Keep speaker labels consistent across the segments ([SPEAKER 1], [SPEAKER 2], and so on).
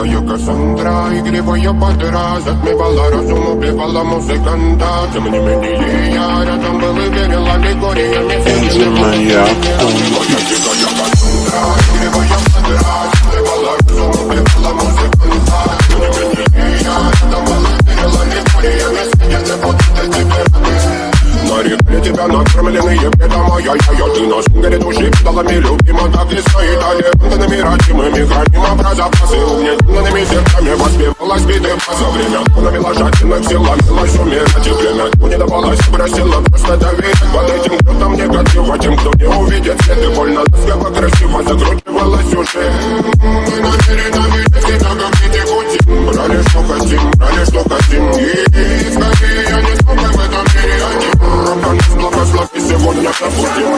[SPEAKER 1] дикая Кассандра, игривая подра, затмевала разум, убивала музыканта. Тем не менее я рядом был и верил аллегориями.
[SPEAKER 2] Моя
[SPEAKER 1] дикая Кассандра, игривая подра, затмевала разум, убивала музыканта. Тем не менее я рядом был и верил аллегориями. Я не буду для тебя. Нарекли тебя накормленные бедом, ай-яй-яй. Ты на сунгере души педалами любима, так и стоит талентами родимыми. Храним образопасы угнетенными сердцами. Воспевалась биты за время навела жадных сил, ломилась умирать. И время не давалось, просила просто доверить. Под этим кто-то негатива, тем, кто не увидит свет. И больно ласково, красиво закручивалась уже. Мы намерены видеть тебя, как не текутим. Брали, что хотим, брали, что хотим. И скорее я не смог в этом мире один. Рабанец, благослови, сегодня забудем.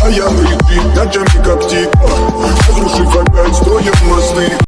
[SPEAKER 3] А я прикрыт ночами как тигр, разрушив опять стоя мосты.